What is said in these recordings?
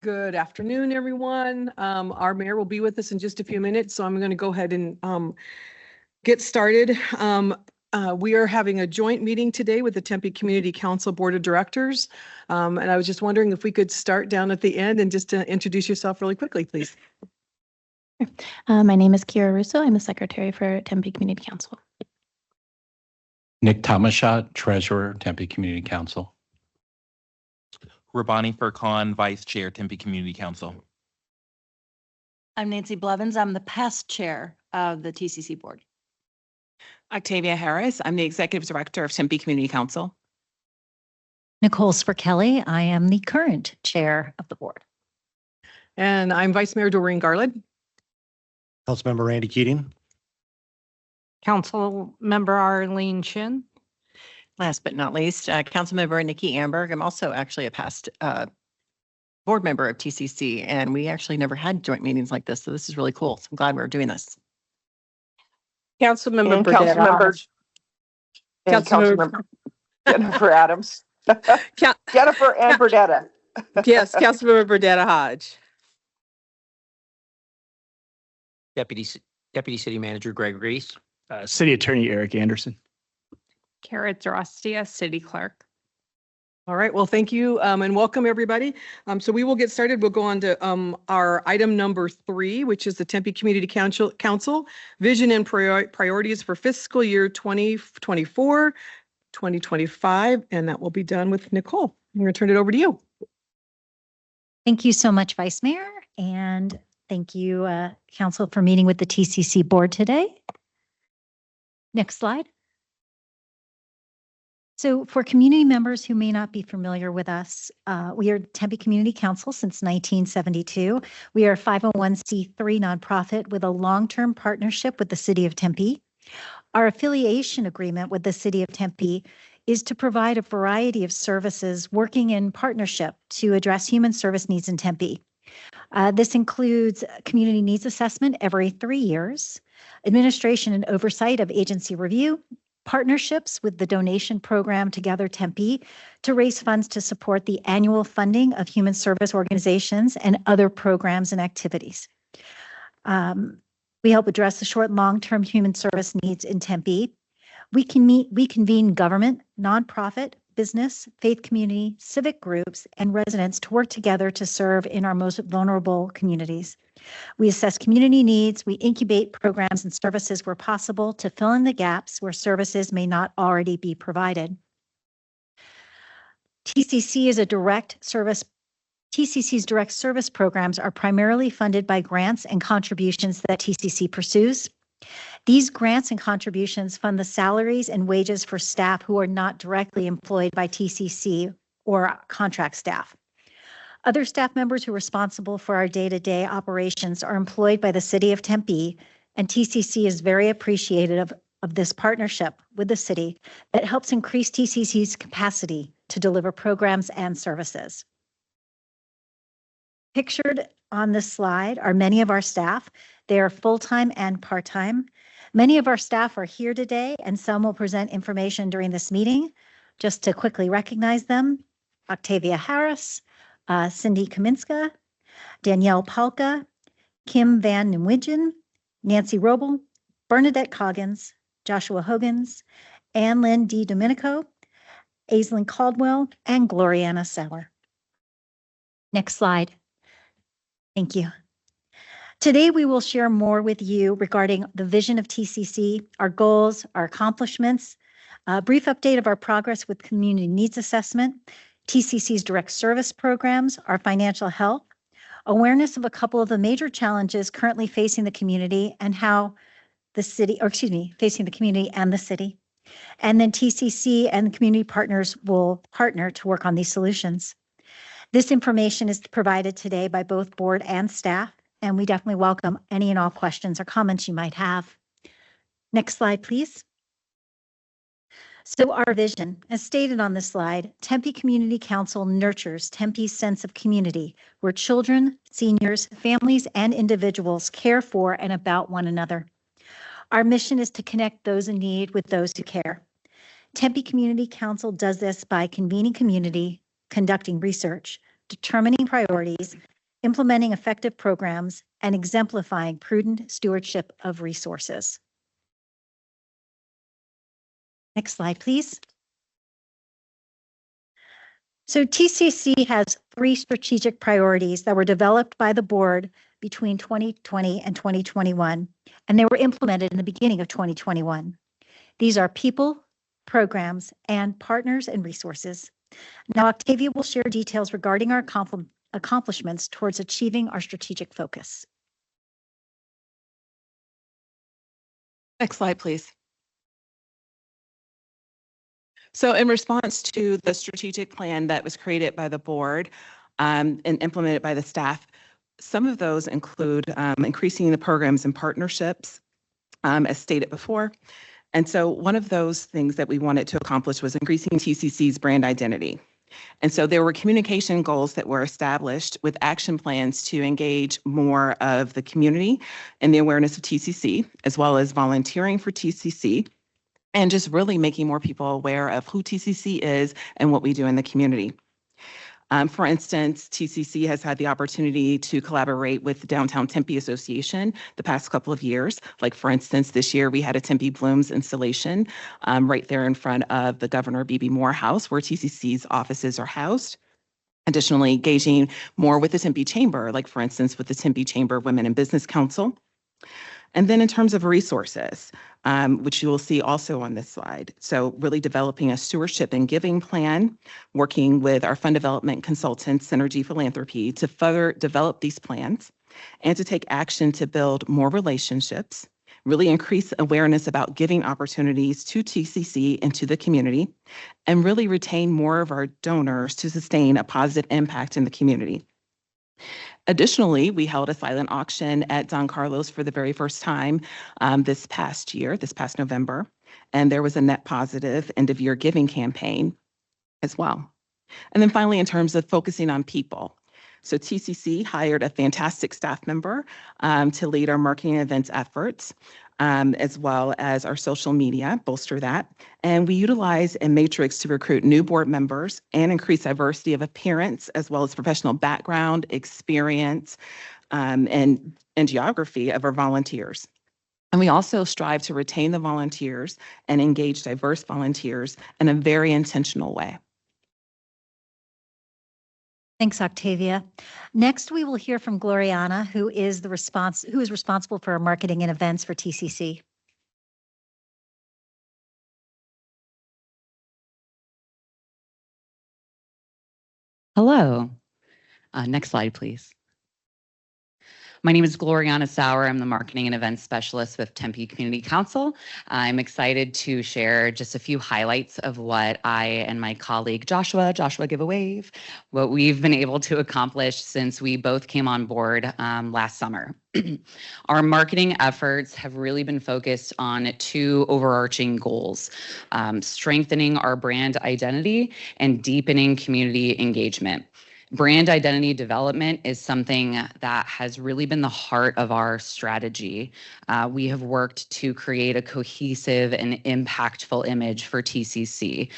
Good afternoon, everyone. Our mayor will be with us in just a few minutes, so I'm going to go ahead and get started. We are having a joint meeting today with the Tempe Community Council Board of Directors. And I was just wondering if we could start down at the end and just introduce yourself really quickly, please. My name is Kira Russo. I'm the secretary for Tempe Community Council. Nick Tomashat, Treasurer, Tempe Community Council. Rabani Furkan, Vice Chair, Tempe Community Council. I'm Nancy Blevins. I'm the past chair of the TCC board. Octavia Harris. I'm the Executive Director of Tempe Community Council. Nicole Sperkelly. I am the current chair of the board. And I'm Vice Mayor Doreen Garland. Councilmember Randy Keating. Council Member Arlene Shin. Last but not least, Councilmember Nikki Amberg. I'm also actually a past board member of TCC, and we actually never had joint meetings like this, so this is really cool. So I'm glad we're doing this. Councilmember Jennifer Adams. Jennifer and Burdetta. Yes, Councilmember Burdetta Hodge. Deputy City Manager Greg Reese. City Attorney Eric Anderson. Kara Drostia, City Clerk. All right, well, thank you and welcome everybody. So we will get started. We'll go on to our item number 3, which is the Tempe Community Council Vision and Priorities for Fiscal Year 2024, 2025, and that will be done with Nicole. I'm going to turn it over to you. Thank you so much, Vice Mayor, and thank you, Council, for meeting with the TCC board today. Next slide. So for community members who may not be familiar with us, we are Tempe Community Council since 1972. We are a 501c3 nonprofit with a long-term partnership with the City of Tempe. Our affiliation agreement with the City of Tempe is to provide a variety of services working in partnership to address human service needs in Tempe. This includes community needs assessment every 3 years, administration and oversight of agency review, partnerships with the donation program Together Tempe to raise funds to support the annual funding of human service organizations and other programs and activities. We help address the short and long-term human service needs in Tempe. We convene government, nonprofit, business, faith community, civic groups, and residents to work together to serve in our most vulnerable communities. We assess community needs, we incubate programs and services where possible to fill in the gaps where services may not already be provided. TCC's direct service programs are primarily funded by grants and contributions that TCC pursues. These grants and contributions fund the salaries and wages for staff who are not directly employed by TCC or contract staff. Other staff members who are responsible for our day-to-day operations are employed by the City of Tempe, and TCC is very appreciative of this partnership with the city that helps increase TCC's capacity to deliver programs and services. Pictured on this slide are many of our staff. They are full-time and part-time. Many of our staff are here today, and some will present information during this meeting. Just to quickly recognize them: Octavia Harris, Cindy Kaminska, Danielle Palka, Kim Van Nwijgen, Nancy Robel, Bernadette Coggins, Joshua Hogans, Ann Lynn D. Domenico, Aislinn Caldwell, and Gloriana Sauer. Next slide. Thank you. Today, we will share more with you regarding the vision of TCC, our goals, our accomplishments, a brief update of our progress with community needs assessment, TCC's direct service programs, our financial health, awareness of a couple of the major challenges currently facing the community and how the city, facing the community and the city. And then TCC and community partners will partner to work on these solutions. This information is provided today by both board and staff, and we definitely welcome any and all questions or comments you might have. Next slide, please. So our vision, as stated on this slide, Tempe Community Council nurtures Tempe's sense of community, where children, seniors, families, and individuals care for and about one another. Our mission is to connect those in need with those who care. Tempe Community Council does this by convening community, conducting research, determining priorities, implementing effective programs, and exemplifying prudent stewardship of resources. Next slide, please. So TCC has 3 strategic priorities that were developed by the board between 2020 and 2021, and they were implemented in the beginning of 2021. These are people, programs, and partners and resources. Now, Octavia will share details regarding our accomplishments towards achieving our strategic focus. Next slide, please. So in response to the strategic plan that was created by the board and implemented by the staff, some of those include increasing the programs and partnerships, as stated before. And so one of those things that we wanted to accomplish was increasing TCC's brand identity. And so there were communication goals that were established with action plans to engage more of the community in the awareness of TCC, as well as volunteering for TCC, and just really making more people aware of who TCC is and what we do in the community. For instance, TCC has had the opportunity to collaborate with the Downtown Tempe Association the past couple of years. Like, for instance, this year we had a Tempe Blooms installation right there in front of the Governor B.B. Moore House, where TCC's offices are housed. Additionally, engaging more with the Tempe Chamber, like, for instance, with the Tempe Chamber Women in Business Council. And then in terms of resources, which you will see also on this slide. So really developing a stewardship and giving plan, working with our fund development consultant, Synergy Philanthropy, to further develop these plans and to take action to build more relationships, really increase awareness about giving opportunities to TCC and to the community, and really retain more of our donors to sustain a positive impact in the community. Additionally, we held a silent auction at Don Carlos for the very first time this past November, and there was a net positive end of year giving campaign as well. And then finally, in terms of focusing on people, so TCC hired a fantastic staff member to lead our marketing events efforts, as well as our social media, bolster that. And we utilize a matrix to recruit new board members and increase diversity of appearance, as well as professional background, experience, and geography of our volunteers. And we also strive to retain the volunteers and engage diverse volunteers in a very intentional way. Thanks, Octavia. Next, we will hear from Gloriana, who is responsible for marketing and events for TCC. Hello. Next slide, please. My name is Gloriana Sauer. I'm the Marketing and Events Specialist with Tempe Community Council. I'm excited to share just a few highlights of what I and my colleague Joshua, give a wave, what we've been able to accomplish since we both came on board last summer. Our marketing efforts have really been focused on 2 overarching goals, strengthening our brand identity and deepening community engagement. Brand identity development is something that has really been the heart of our strategy. We have worked to create a cohesive and impactful image for TCC,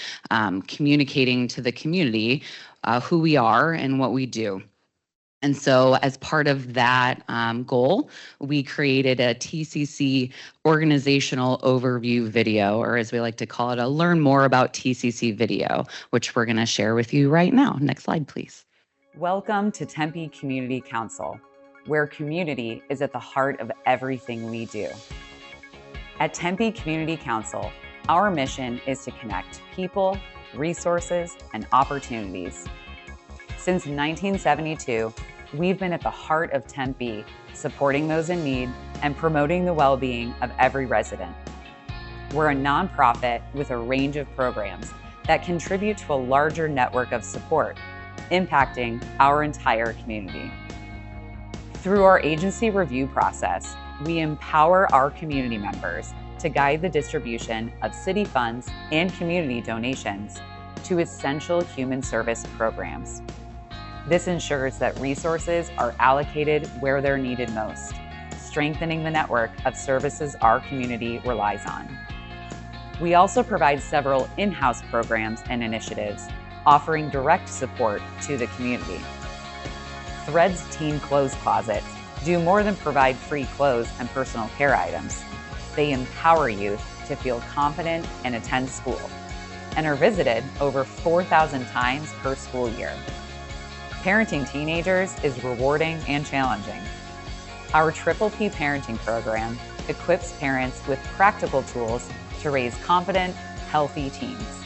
communicating to the community who we are and what we do. And so as part of that goal, we created a TCC organizational overview video, or as we like to call it, a learn more about TCC video, which we're going to share with you right now. Next slide, please. Welcome to Tempe Community Council, where community is at the heart of everything we do. At Tempe Community Council, our mission is to connect people, resources, and opportunities. Since 1972, we've been at the heart of Tempe, supporting those in need and promoting the well-being of every resident. We're a nonprofit with a range of programs that contribute to a larger network of support, impacting our entire community. Through our agency review process, we empower our community members to guide the distribution of city funds and community donations to essential human service programs. This ensures that resources are allocated where they're needed most, strengthening the network of services our community relies on. We also provide several in-house programs and initiatives offering direct support to the community. Threads Teen Clothes Closets do more than provide free clothes and personal care items. They empower youth to feel confident and attend school, and are visited over 4,000 times per school year. Parenting teenagers is rewarding and challenging. Our Triple P parenting program equips parents with practical tools to raise confident, healthy teens.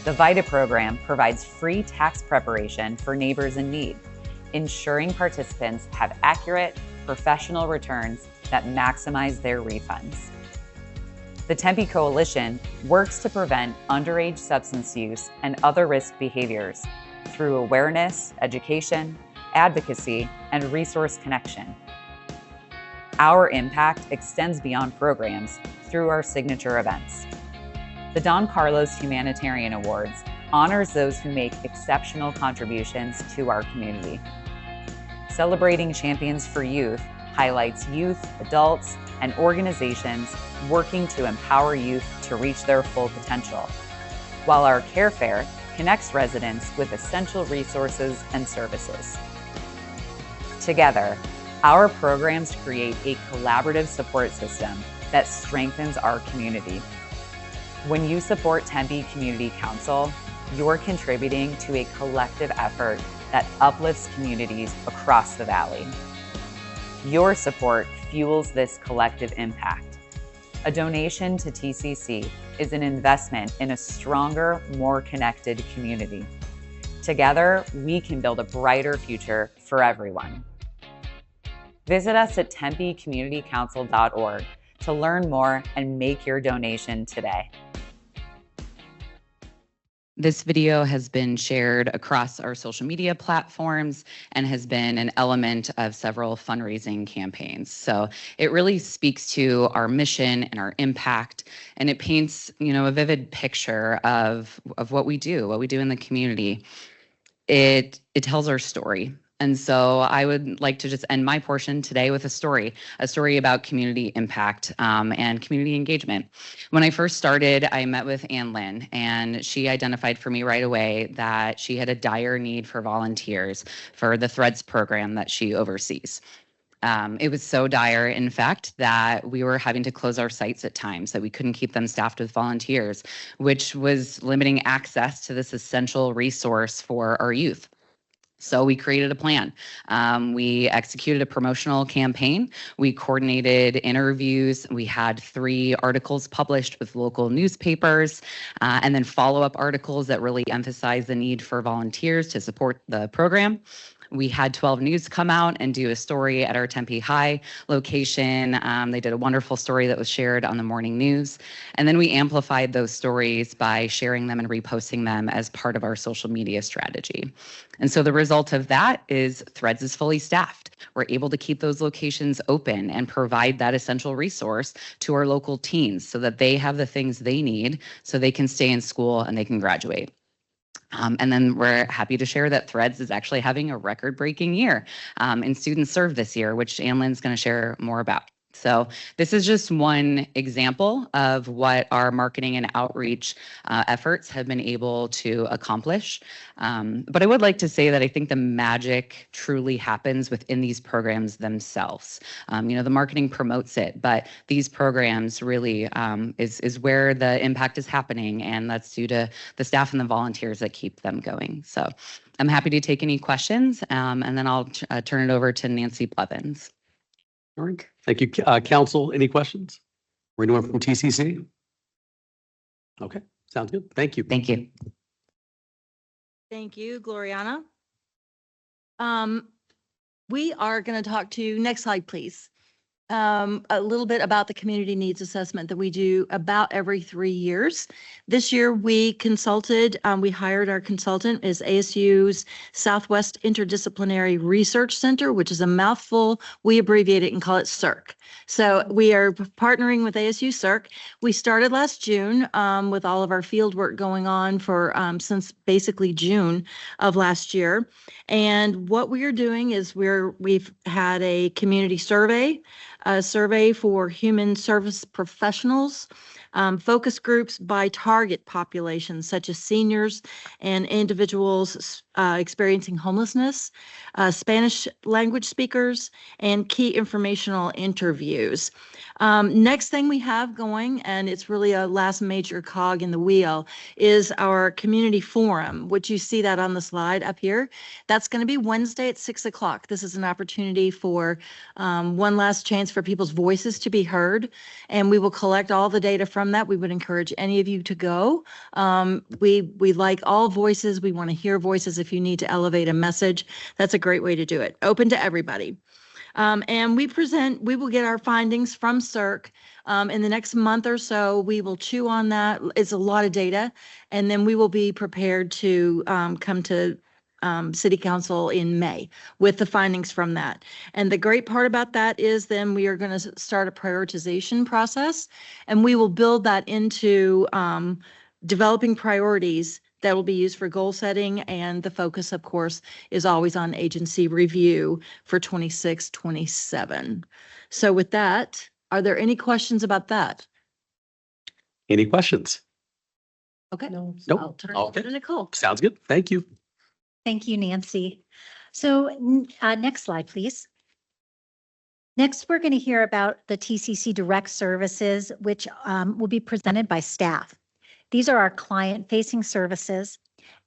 The VITA program provides free tax preparation for neighbors in need, ensuring participants have accurate, professional returns that maximize their refunds. The Tempe Coalition works to prevent underage substance use and other risk behaviors through awareness, education, advocacy, and resource connection. Our impact extends beyond programs through our signature events. The Don Carlos Humanitarian Awards honors those who make exceptional contributions to our community. Celebrating Champions for Youth highlights youth, adults, and organizations working to empower youth to reach their full potential, while our Care Fair connects residents with essential resources and services. Together, our programs create a collaborative support system that strengthens our community. When you support Tempe Community Council, you're contributing to a collective effort that uplifts communities across the valley. Your support fuels this collective impact. A donation to TCC is an investment in a stronger, more connected community. Together, we can build a brighter future for everyone. Visit us at tempecommunitycouncil.org to learn more and make your donation today. This video has been shared across our social media platforms and has been an element of several fundraising campaigns. So it really speaks to our mission and our impact, and it paints, a vivid picture of what we do in the community. It tells our story. And so I would like to just end my portion today with a story about community impact and community engagement. When I first started, I met with Ann Lynn, and she identified for me right away that she had a dire need for volunteers for the Threads program that she oversees. It was so dire, in fact, that we were having to close our sites at times, that we couldn't keep them staffed with volunteers, which was limiting access to this essential resource for our youth. So we created a plan. We executed a promotional campaign. We coordinated interviews. We had 3 articles published with local newspapers, and then follow-up articles that really emphasize the need for volunteers to support the program. We had 12 News come out and do a story at our Tempe High location. They did a wonderful story that was shared on the morning news. And then we amplified those stories by sharing them and reposting them as part of our social media strategy. And so the result of that is Threads is fully staffed. We're able to keep those locations open and provide that essential resource to our local teens so that they have the things they need so they can stay in school and they can graduate. And then we're happy to share that Threads is actually having a record-breaking year in students served this year, which Ann Lynn's going to share more about. So this is just one example of what our marketing and outreach efforts have been able to accomplish. But I would like to say that I think the magic truly happens within these programs themselves. The marketing promotes it, but these programs really is where the impact is happening, and that's due to the staff and the volunteers that keep them going. So I'm happy to take any questions, and then I'll turn it over to Nancy Blevins. All right. Thank you. Council, any questions? Or anyone from TCC? Okay, sounds good. Thank you. Thank you. Thank you, Gloriana. We are going to talk to, next slide, please. A little bit about the community needs assessment that we do about every 3 years. This year we consulted, we hired our consultant is ASU's Southwest Interdisciplinary Research Center, which is a mouthful. We abbreviate it and call it CIRC. So we are partnering with ASU CIRC. We started last June with all of our field work going on for since basically June of last year. And what we are doing is we've had a community survey, a survey for human service professionals, focus groups by target populations, such as seniors and individuals experiencing homelessness, Spanish language speakers, and key informational interviews. Next thing we have going, and it's really a last major cog in the wheel, is our community forum, which you see that on the slide up here. That's going to be Wednesday at 6 o'clock. This is an opportunity for one last chance for people's voices to be heard, and we will collect all the data from that. We would encourage any of you to go. We like all voices. We want to hear voices. If you need to elevate a message, that's a great way to do it. Open to everybody. And we will get our findings from CERC in the next month or so. We will chew on that. It's a lot of data. And then we will be prepared to come to City Council in May with the findings from that. And the great part about that is then we are going to start a prioritization process, and we will build that into developing priorities that will be used for goal setting, and the focus, of course, is always on agency review for 26-27. So with that, are there any questions about that? Any questions? Okay. No. Nope. I'll turn it Okay. over to Nicole. Sounds good. Thank you. Thank you, Nancy. So next slide, please. Next, we're going to hear about the TCC Direct Services, which will be presented by staff. These are our client-facing services.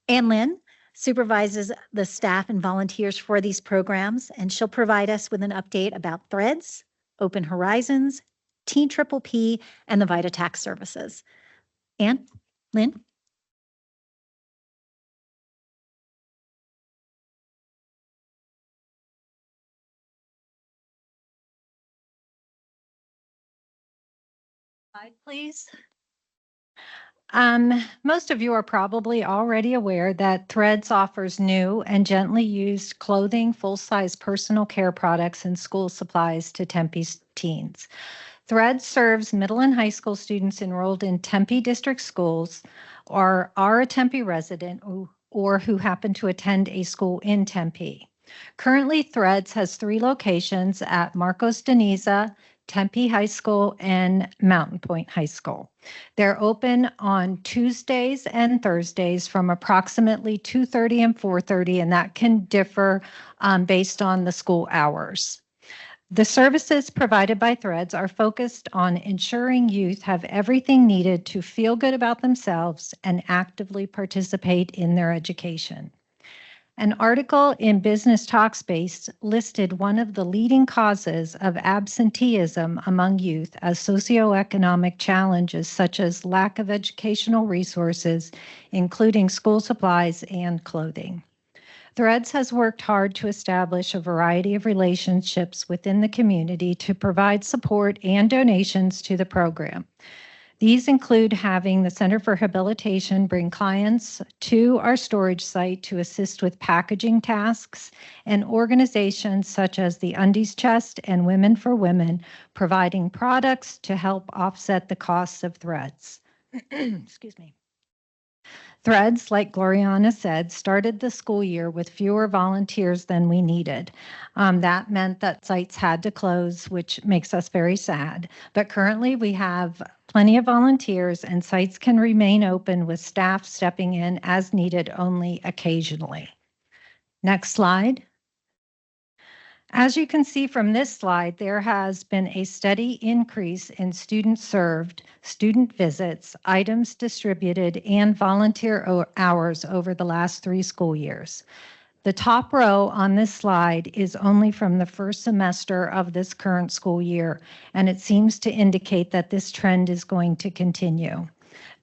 Ann Lynn supervises the staff and volunteers for these programs, and she'll provide us with an update about Threads, Open Horizons, Teen Triple P, and the Vita Tax services. Ann, Lynn? Slide, please. Most of you are probably already aware that Threads offers new and gently used clothing, full-size personal care products, and school supplies to Tempe's teens. Threads serves middle and high school students enrolled in Tempe district schools or are a Tempe resident or who happen to attend a school in Tempe. Currently, Threads has 3 locations at Marcos de Niza, Tempe High School, and Mountain Point High School. They're open on Tuesdays and Thursdays from approximately 2:30 and 4:30, and that can differ based on the school hours. The services provided by Threads are focused on ensuring youth have everything needed to feel good about themselves and actively participate in their education. An article in Business Talkspace listed one of the leading causes of absenteeism among youth as socioeconomic challenges such as lack of educational resources, including school supplies and clothing. Threads has worked hard to establish a variety of relationships within the community to provide support and donations to the program. These include having the Center for Rehabilitation bring clients to our storage site to assist with packaging tasks, and organizations such as the Undies Chest and Women for Women providing products to help offset the costs of Threads. Excuse me. Threads, like Gloriana said, started the school year with fewer volunteers than we needed. That meant that sites had to close, which makes us very sad. But currently we have plenty of volunteers and sites can remain open with staff stepping in as needed only occasionally. Next slide. As you can see from this slide, there has been a steady increase in students served, student visits, items distributed, and volunteer hours over the last 3 school years. The top row on this slide is only from the first semester of this current school year, and it seems to indicate that this trend is going to continue.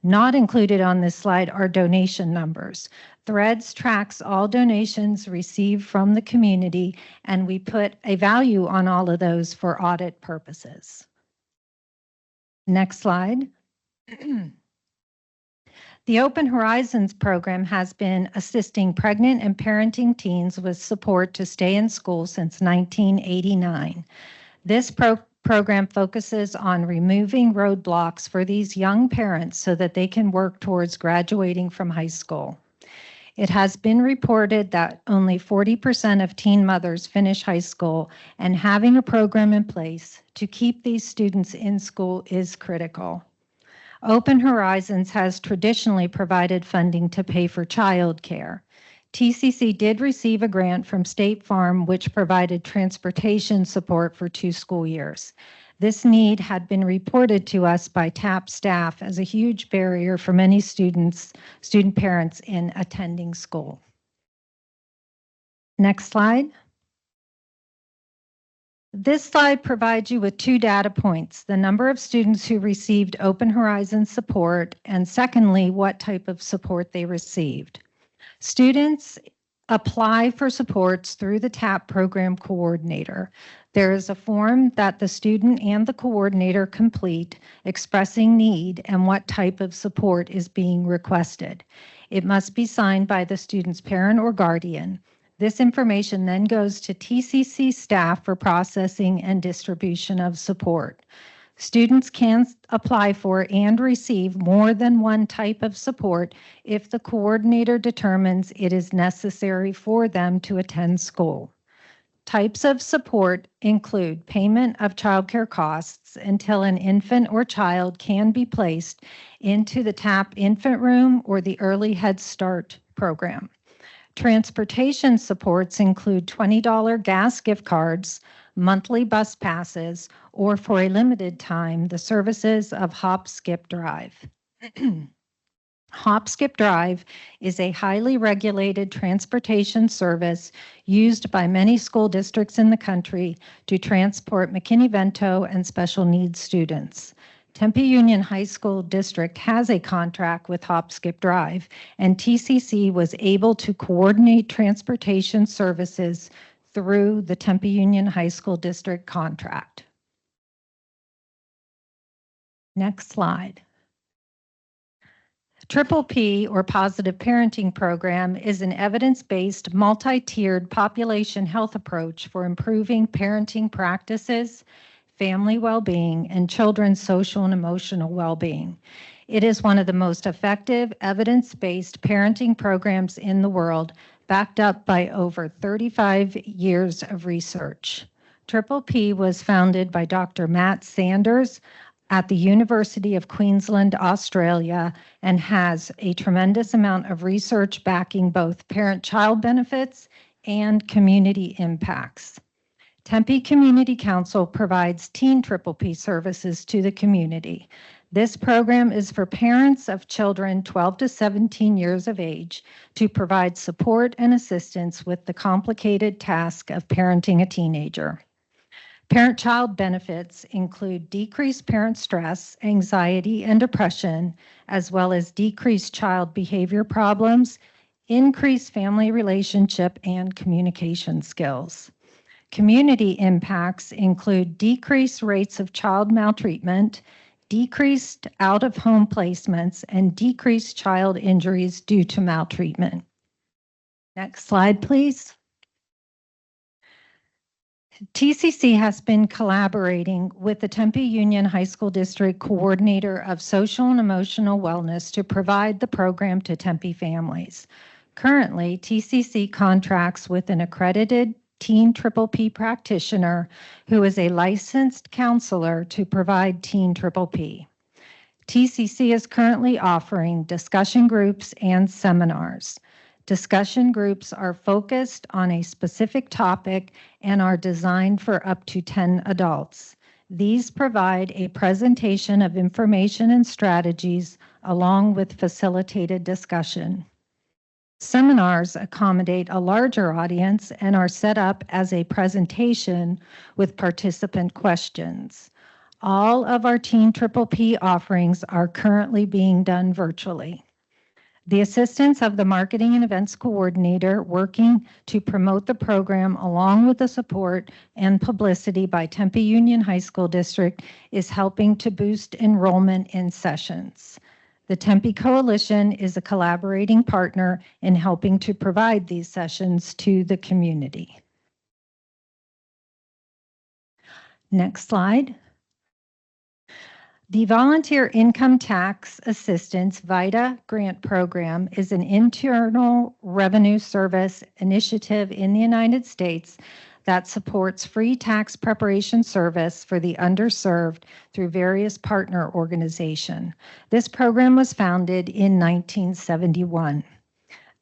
Not included on this slide are donation numbers. Threads tracks all donations received from the community, and we put a value on all of those for audit purposes. Next slide. The Open Horizons program has been assisting pregnant and parenting teens with support to stay in school since 1989. This program focuses on removing roadblocks for these young parents so that they can work towards graduating from high school. It has been reported that only 40% of teen mothers finish high school, and having a program in place to keep these students in school is critical. Open Horizons has traditionally provided funding to pay for childcare. TCC did receive a grant from State Farm, which provided transportation support for 2 school years. This need had been reported to us by TAP staff as a huge barrier for many student parents in attending school. Next slide. This slide provides you with 2 data points, the number of students who received Open Horizons support, and secondly, what type of support they received. Students apply for supports through the TAP program coordinator. There is a form that the student and the coordinator complete expressing need and what type of support is being requested. It must be signed by the student's parent or guardian. This information then goes to TCC staff for processing and distribution of support. Students can apply for and receive more than one type of support if the coordinator determines it is necessary for them to attend school. Types of support include payment of childcare costs until an infant or child can be placed into the TAP infant room or the Early Head Start program. Transportation supports include $20 gas gift cards, monthly bus passes, or for a limited time, the services of Hop Skip Drive. Hop Skip Drive is a highly regulated transportation service used by many school districts in the country to transport McKinney-Vento and special needs students. Tempe Union High School District has a contract with Hop Skip Drive, and TCC was able to coordinate transportation services through the Tempe Union High School District contract. Next slide. Triple P, or Positive Parenting Program, is an evidence-based, multi-tiered population health approach for improving parenting practices, family well-being, and children's social and emotional well-being. It is one of the most effective evidence-based parenting programs in the world, backed up by over 35 years of research. Triple P was founded by Dr. Matt Sanders at the University of Queensland, Australia, and has a tremendous amount of research backing both parent-child benefits and community impacts. Tempe Community Council provides Teen Triple P services to the community. This program is for parents of children 12 to 17 years of age to provide support and assistance with the complicated task of parenting a teenager. Parent-child benefits include decreased parent stress, anxiety, and depression, as well as decreased child behavior problems, increased family relationship, and communication skills. Community impacts include decreased rates of child maltreatment, decreased out-of-home placements, and decreased child injuries due to maltreatment. Next slide, please. TCC has been collaborating with the Tempe Union High School District Coordinator of Social and Emotional Wellness to provide the program to Tempe families. Currently, TCC contracts with an accredited Teen Triple P practitioner who is a licensed counselor to provide Teen Triple P. TCC is currently offering discussion groups and seminars. Discussion groups are focused on a specific topic and are designed for up to 10 adults. These provide a presentation of information and strategies along with facilitated discussion. Seminars accommodate a larger audience and are set up as a presentation with participant questions. All of our Teen Triple P offerings are currently being done virtually. The assistance of the Marketing and Events Coordinator working to promote the program along with the support and publicity by Tempe Union High School District is helping to boost enrollment in sessions. The Tempe Coalition is a collaborating partner in helping to provide these sessions to the community. Next slide. The Volunteer Income Tax Assistance VITA grant program is an internal revenue service initiative in the United States that supports free tax preparation service for the underserved through various partner organizations. This program was founded in 1971.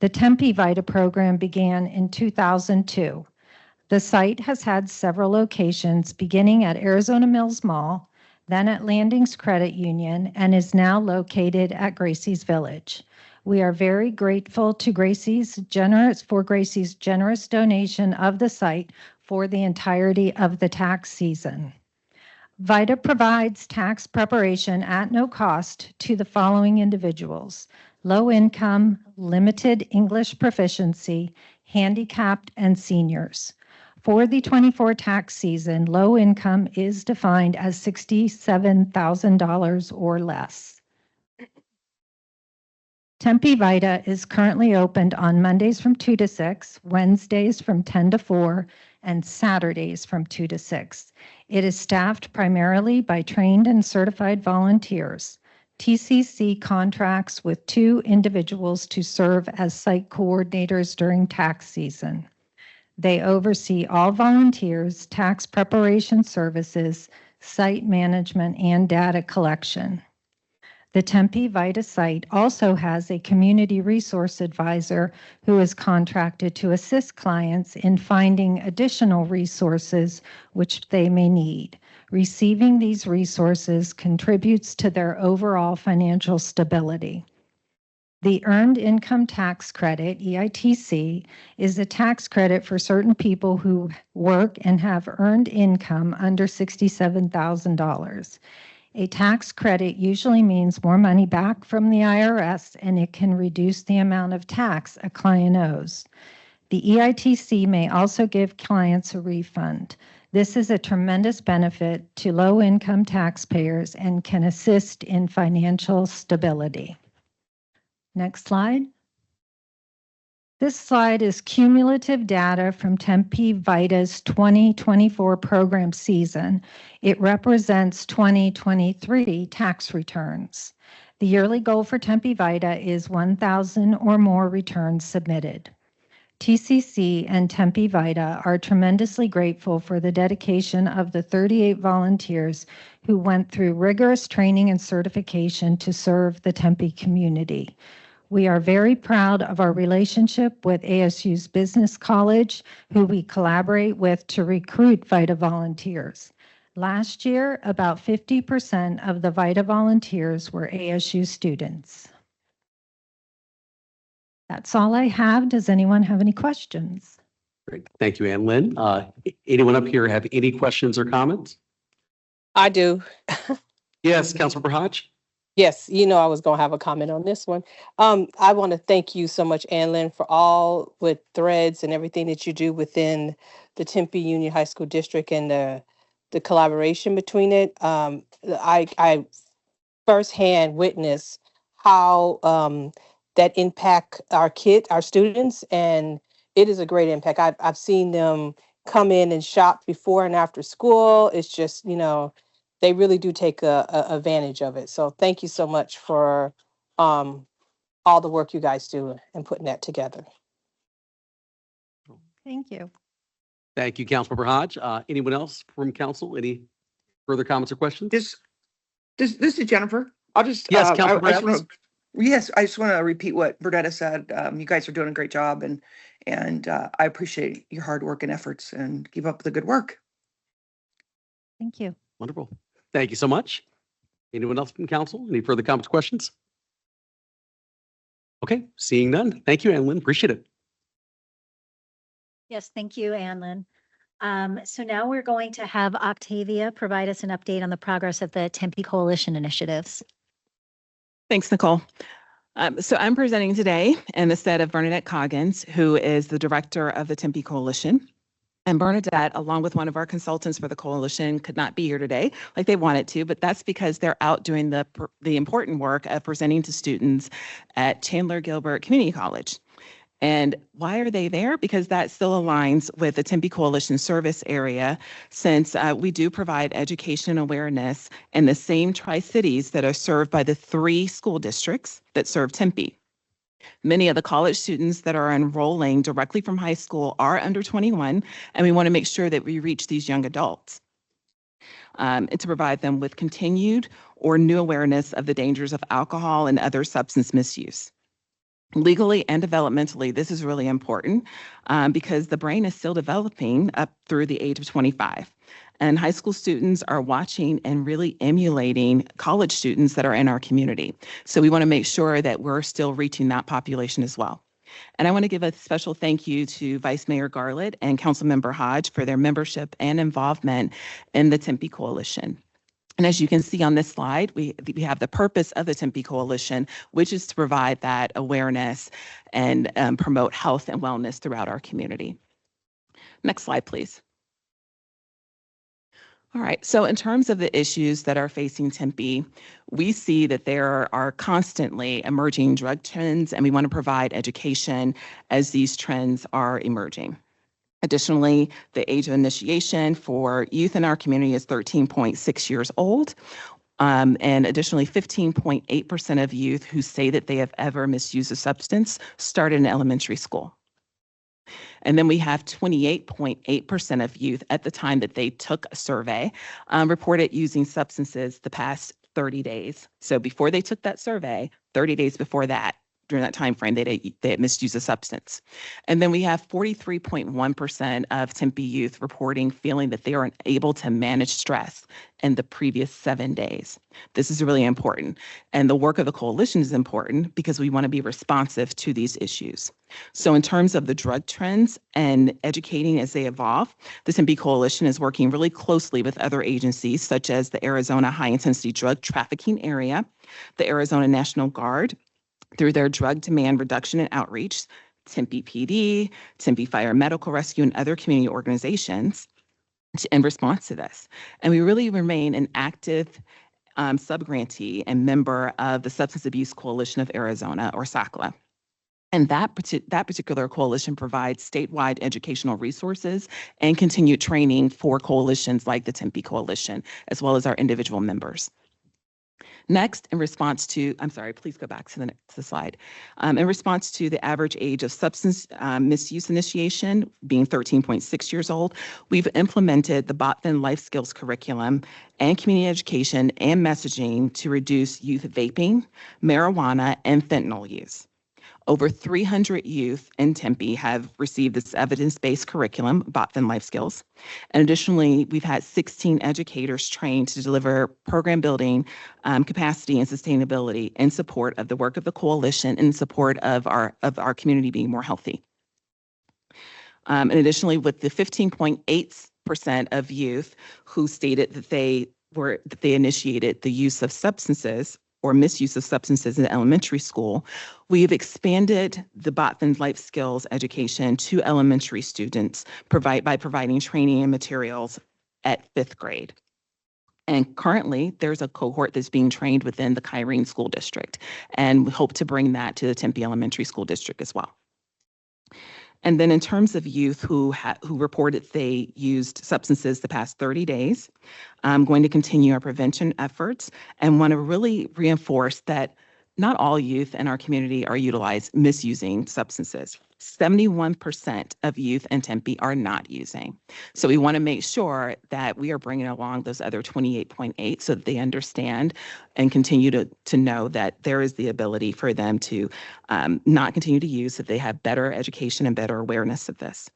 The Tempe VITA program began in 2002. The site has had several locations, beginning at Arizona Mills Mall, then at Landings Credit Union, and is now located at Gracie's Village. We are very grateful to Gracie's generous donation of the site for the entirety of the tax season. VITA provides tax preparation at no cost to the following individuals: low income, limited English proficiency, handicapped, and seniors. For the 24 tax season, low income is defined as $67,000 or less. Tempe VITA is currently opened on Mondays from 2 to 6, Wednesdays from 10 to 4, and Saturdays from 2 to 6. It is staffed primarily by trained and certified volunteers. TCC contracts with 2 individuals to serve as site coordinators during tax season. They oversee all volunteers, tax preparation services, site management, and data collection. The Tempe VITA site also has a community resource advisor who is contracted to assist clients in finding additional resources which they may need. Receiving these resources contributes to their overall financial stability. The Earned Income Tax Credit, EITC, is a tax credit for certain people who work and have earned income under $67,000. A tax credit usually means more money back from the IRS, and it can reduce the amount of tax a client owes. The EITC may also give clients a refund. This is a tremendous benefit to low-income taxpayers and can assist in financial stability. Next slide. This slide is cumulative data from Tempe VITA's 2024 program season. It represents 2023 tax returns. The yearly goal for Tempe VITA is 1,000 or more returns submitted. TCC and Tempe VITA are tremendously grateful for the dedication of the 38 volunteers who went through rigorous training and certification to serve the Tempe community. We are very proud of our relationship with ASU's Business College, who we collaborate with to recruit VITA volunteers. Last year, about 50% of the VITA volunteers were ASU students. That's all I have. Does anyone have any questions? Great. Thank you, Ann Lynn. Anyone up here have any questions or comments? I do. Yes, Councilmember Hodge. Yes, you know I was going to have a comment on this one. I want to thank you so much, Ann Lynn, for all with Threads and everything that you do within the Tempe Union High School District and the collaboration between it. I firsthand witness how that impact our students, and it is a great impact. I've seen them come in and shop before and after school. It's just, they really do take a advantage of it. So thank you so much for all the work you guys do and putting that together. Thank you. Thank you, Councilmember Hodge. Anyone else from council? Any further comments or questions? This is Jennifer. I'll just Yes, I Councilmember just Adams. I just want to repeat what Bernetta said. You guys are doing a great job, and I appreciate your hard work and efforts, and keep up the good work. Thank you. Wonderful. Thank you so much. Anyone else from council? Any further comments, questions? Okay, seeing none. Thank you, Ann Lynn. Appreciate it. Yes, thank you, Ann Lynn. So now we're going to have Octavia provide us an update on the progress of the Tempe Coalition initiatives. Thanks, Nicole. So I'm presenting today in the stead of Bernadette Coggins, who is the director of the Tempe Coalition. And Bernadette, along with one of our consultants for the coalition, could not be here today like they wanted to, but that's because they're out doing the important work of presenting to students at Chandler Gilbert Community College. And why are they there? Because that still aligns with the Tempe Coalition service area, since we do provide education awareness in the same Tri-Cities that are served by the 3 school districts that serve Tempe. Many of the college students that are enrolling directly from high school are under 21, and we want to make sure that we reach these young adults and to provide them with continued or new awareness of the dangers of alcohol and other substance misuse. Legally and developmentally, this is really important because the brain is still developing up through the age of 25. And high school students are watching and really emulating college students that are in our community. So we want to make sure that we're still reaching that population as well. And I want to give a special thank you to Vice Mayor Garland and Councilmember Hodge for their membership and involvement in the Tempe Coalition. And as you can see on this slide, we have the purpose of the Tempe Coalition, which is to provide that awareness and promote health and wellness throughout our community. Next slide, please. All right, so in terms of the issues that are facing Tempe, we see that there are constantly emerging drug trends, and we want to provide education as these trends are emerging. Additionally, the age of initiation for youth in our community is 13.6 years old. And additionally, 15.8% of youth who say that they have ever misused a substance started in elementary school. And then we have 28.8% of youth at the time that they took a survey reported using substances the past 30 days. So before they took that survey, 30 days before that, during that time frame, they had misused a substance. And then we have 43.1% of Tempe youth reporting feeling that they are unable to manage stress in the previous 7 days. This is really important. And the work of the coalition is important because we want to be responsive to these issues. So in terms of the drug trends and educating as they evolve, the Tempe Coalition is working really closely with other agencies such as the Arizona High Intensity Drug Trafficking Area, the Arizona National Guard, through their drug demand reduction and outreach, Tempe PD, Tempe Fire Medical Rescue, and other community organizations in response to this. And we really remain an active subgrantee and member of the Substance Abuse Coalition of Arizona, or SACLA. And that particular coalition provides statewide educational resources and continued training for coalitions like the Tempe Coalition, as well as our individual members. Next, in response to, I'm sorry, please go back to the next slide. In response to the average age of substance misuse initiation being 13.6 years old, we've implemented the Botfin Life Skills curriculum and community education and messaging to reduce youth vaping, marijuana, and fentanyl use. Over 300 youth in Tempe have received this evidence-based curriculum, Botfin Life Skills. And additionally, we've had 16 educators trained to deliver program building, capacity, and sustainability in support of the work of the coalition and in support of our community being more healthy. And additionally, with the 15.8% of youth who stated that they initiated the use of substances or misuse of substances in elementary school, we've expanded the Botfin Life Skills education to elementary students by providing training and materials at 5th grade. And currently, there's a cohort that's being trained within the Kyrene School District, and we hope to bring that to the Tempe Elementary School District as well. And then in terms of youth who reported they used substances the past 30 days, I'm going to continue our prevention efforts and want to really reinforce that not all youth in our community are misusing substances. 71% of youth in Tempe are not using. So we want to make sure that we are bringing along those other 28.8 so that they understand and continue to know that there is the ability for them to not continue to use, that they have better education and better awareness of this.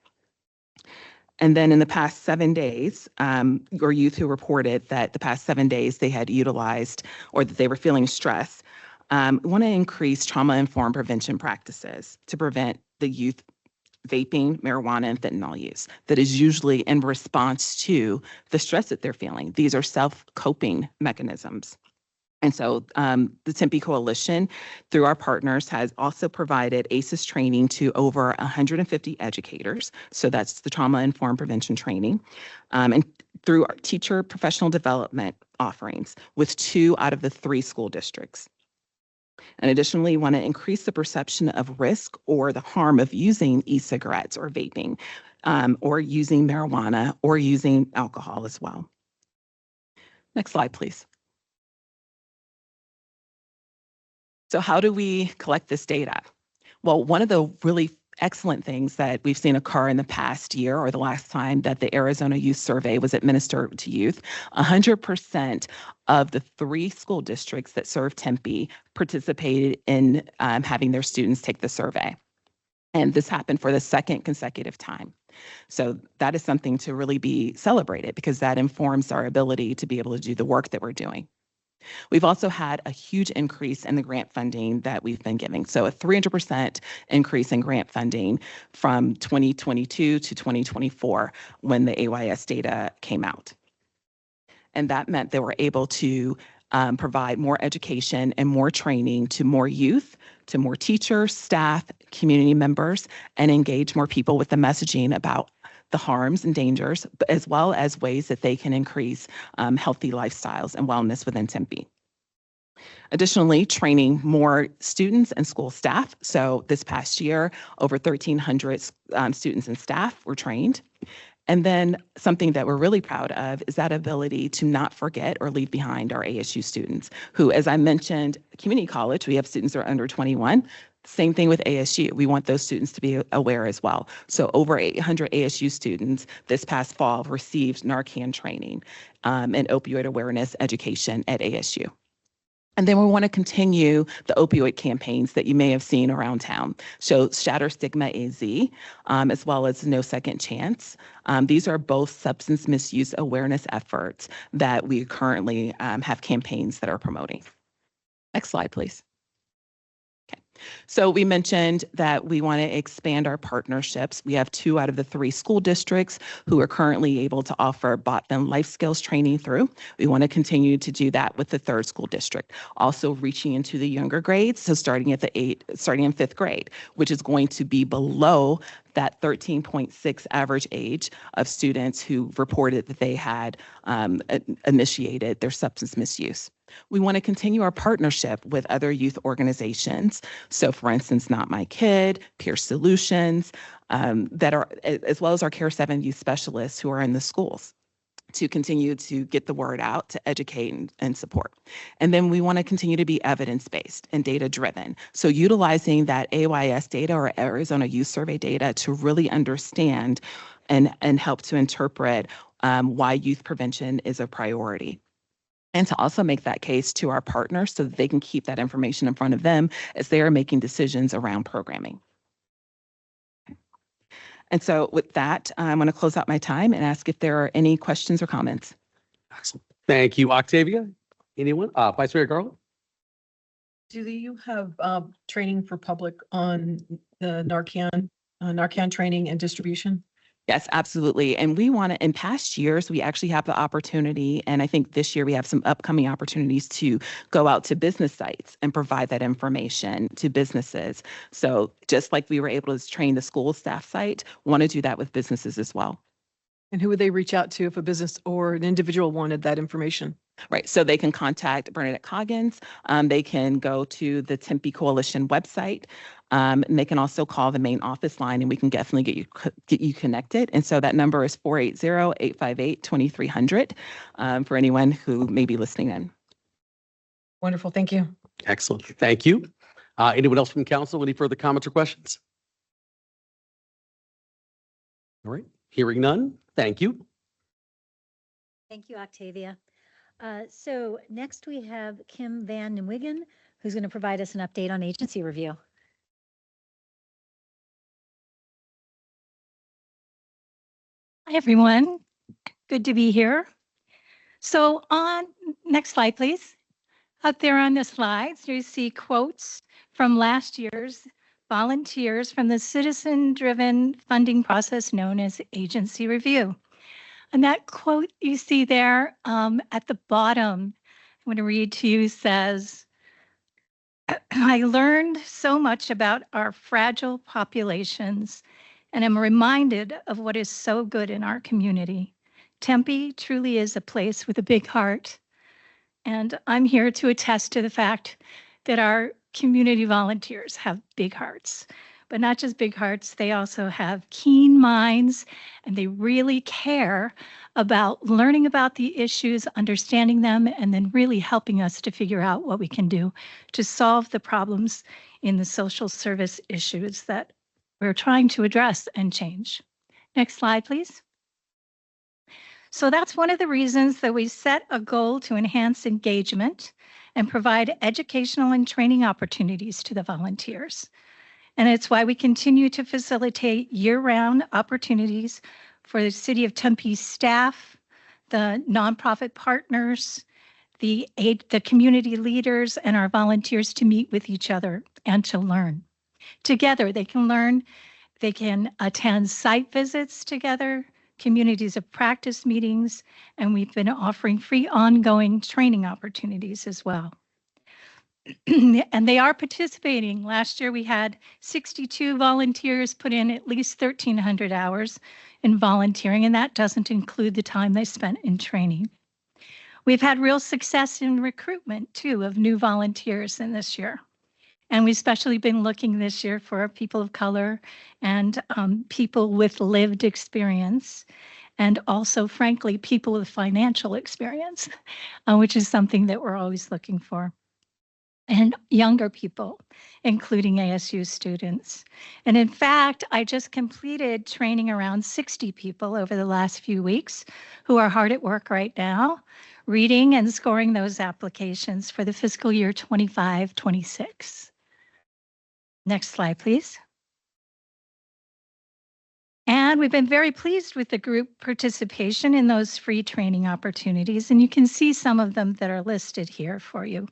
And then in the past 7 days, or youth who reported that the past 7 days they had utilized or that they were feeling stress, want to increase trauma-informed prevention practices to prevent the youth vaping, marijuana, and fentanyl use that is usually in response to the stress that they're feeling. These are self-coping mechanisms. And so the Tempe Coalition, through our partners, has also provided ACEs training to over 150 educators. So that's the trauma-informed prevention training. And through our teacher professional development offerings with 2 out of the 3 school districts. And additionally, want to increase the perception of risk or the harm of using e-cigarettes or vaping, or using marijuana or using alcohol as well. Next slide, please. So how do we collect this data? Well, one of the really excellent things that we've seen occur in the past year or the last time that the Arizona Youth Survey was administered to youth, 100% of the 3 school districts that serve Tempe participated in having their students take the survey. And this happened for the 2nd consecutive time. So that is something to really be celebrated because that informs our ability to be able to do the work that we're doing. We've also had a huge increase in the grant funding that we've been giving. So a 300% increase in grant funding from 2022 to 2024 when the AYS data came out. And that meant they were able to provide more education and more training to more youth, to more teachers, staff, community members, and engage more people with the messaging about the harms and dangers, as well as ways that they can increase healthy lifestyles and wellness within Tempe. Additionally, training more students and school staff. So this past year, over 1,300 students and staff were trained. And then something that we're really proud of is that ability to not forget or leave behind our ASU students who, as I mentioned, community college, we have students that are under 21. Same thing with ASU. We want those students to be aware as well. So over 800 ASU students this past fall received Narcan training and opioid awareness education at ASU. And then we want to continue the opioid campaigns that you may have seen around town. So Shatter Stigma AZ, as well as No Second Chance. These are both substance misuse awareness efforts that we currently have campaigns that are promoting. Next slide, please. Okay. So we mentioned that we want to expand our partnerships. We have 2 out of the 3 school districts who are currently able to offer BOTFIN life skills training through. We want to continue to do that with the 3rd school district. Also reaching into the younger grades, so starting in 5th grade, which is going to be below that 13.6 average age of students who reported that they had initiated their substance misuse. We want to continue our partnership with other youth organizations. So for instance, Not My Kid, Peer Solutions, that are, as well as our Care 7 youth specialists who are in the schools to continue to get the word out, to educate and support. And then we want to continue to be evidence-based and data-driven. So utilizing that AYS data or Arizona Youth Survey data to really understand and help to interpret why youth prevention is a priority. And to also make that case to our partners so that they can keep that information in front of them as they are making decisions around programming. And so with that, I'm going to close out my time and ask if there are any questions or comments. Excellent. Thank you, Octavia. Anyone? Vice Mayor Garland? Do you have training for public on the Narcan training and distribution? Yes, absolutely. And we want to, in past years, we actually have the opportunity, and I think this year we have some upcoming opportunities to go out to business sites and provide that information to businesses. So just like we were able to train the school staff site, want to do that with businesses as well. And who would they reach out to if a business or an individual wanted that information? Right. So they can contact Bernadette Coggins. They can go to the Tempe Coalition website. And they can also call the main office line and we can definitely get you connected. And so that number is 480-858-2300 for anyone who may be listening in. Wonderful. Thank you. Excellent. Thank you. Anyone else from council? Any further comments or questions? All right. Hearing none. Thank you. Thank you, Octavia. So next we have Kim Van Nieuwegen, who's going to provide us an update on agency review. Hi, everyone. Good to be here. So next slide, please. Up there on the slides, you see quotes from last year's volunteers from the citizen-driven funding process known as agency review. And that quote you see there at the bottom, I'm going to read to you, says, I learned so much about our fragile populations and am reminded of what is so good in our community. Tempe truly is a place with a big heart. And I'm here to attest to the fact that our community volunteers have big hearts. But not just big hearts, they also have keen minds, and they really care about learning about the issues, understanding them, and then really helping us to figure out what we can do to solve the problems in the social service issues that we're trying to address and change. Next slide, please. So that's one of the reasons that we set a goal to enhance engagement and provide educational and training opportunities to the volunteers. And it's why we continue to facilitate year-round opportunities for the City of Tempe staff, the nonprofit partners, the community leaders, and our volunteers to meet with each other and to learn. Together, they can learn, they can attend site visits together, communities of practice meetings, and we've been offering free ongoing training opportunities as well. And they are participating. Last year, we had 62 volunteers put in at least 1,300 hours in volunteering, and that doesn't include the time they spent in training. We've had real success in recruitment, too, of new volunteers in this year. And we've especially been looking this year for people of color and people with lived experience, and also, frankly, people with financial experience, which is something that we're always looking for. And younger people, including ASU students. And in fact, I just completed training around 60 people over the last few weeks who are hard at work right now, reading and scoring those applications for the fiscal year 25-26. Next slide, please. And we've been very pleased with the group participation in those free training opportunities, and you can see some of them that are listed here for you.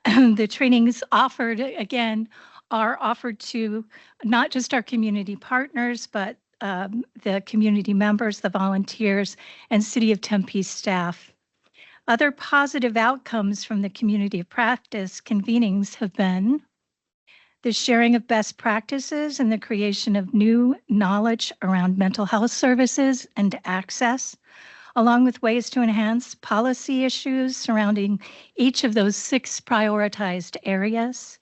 The trainings offered, again, are offered to not just our community partners, but the community members, the volunteers, and City of Tempe staff. Other positive outcomes from the community of practice convenings have been the sharing of best practices and the creation of new knowledge around mental health services and access, along with ways to enhance policy issues surrounding each of those 6 prioritized areas,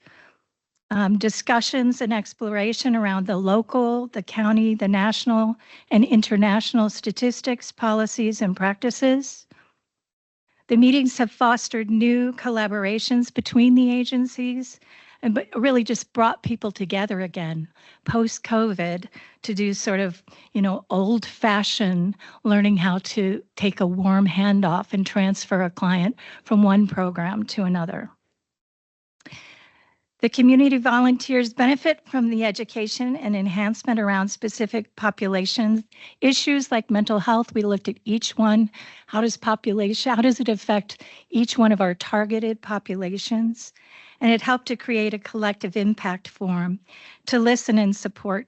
discussions and exploration around the local, the county, the national, and international statistics, policies, and practices. The meetings have fostered new collaborations between the agencies and really just brought people together again post-COVID to do sort of, old-fashioned learning how to take a warm handoff and transfer a client from one program to another. The community volunteers benefit from the education and enhancement around specific population issues like mental health. We looked at each one. How does it affect each one of our targeted populations? And it helped to create a collective impact forum to listen and support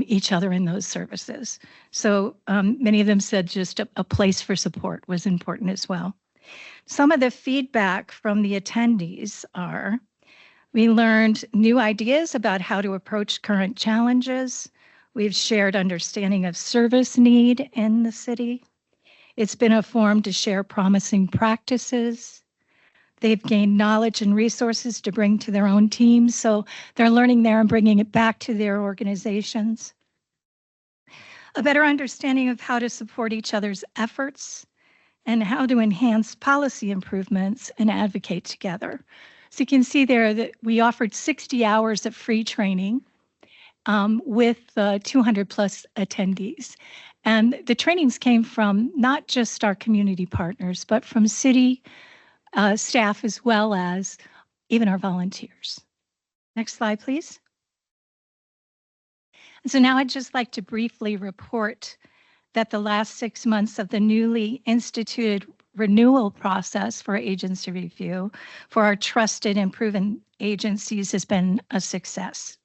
each other in those services. So many of them said just a place for support was important as well. Some of the feedback from the attendees are, we learned new ideas about how to approach current challenges. We've shared understanding of service need in the city. It's been a forum to share promising practices. They've gained knowledge and resources to bring to their own teams, so they're learning there and bringing it back to their organizations. A better understanding of how to support each other's efforts and how to enhance policy improvements and advocate together. So you can see there that we offered 60 hours of free training with 200 plus attendees. And the trainings came from not just our community partners, but from city staff as well as even our volunteers. Next slide, please. So now I'd just like to briefly report that the last 6 months of the newly instituted renewal process for agency review for our trusted and proven agencies has been a success.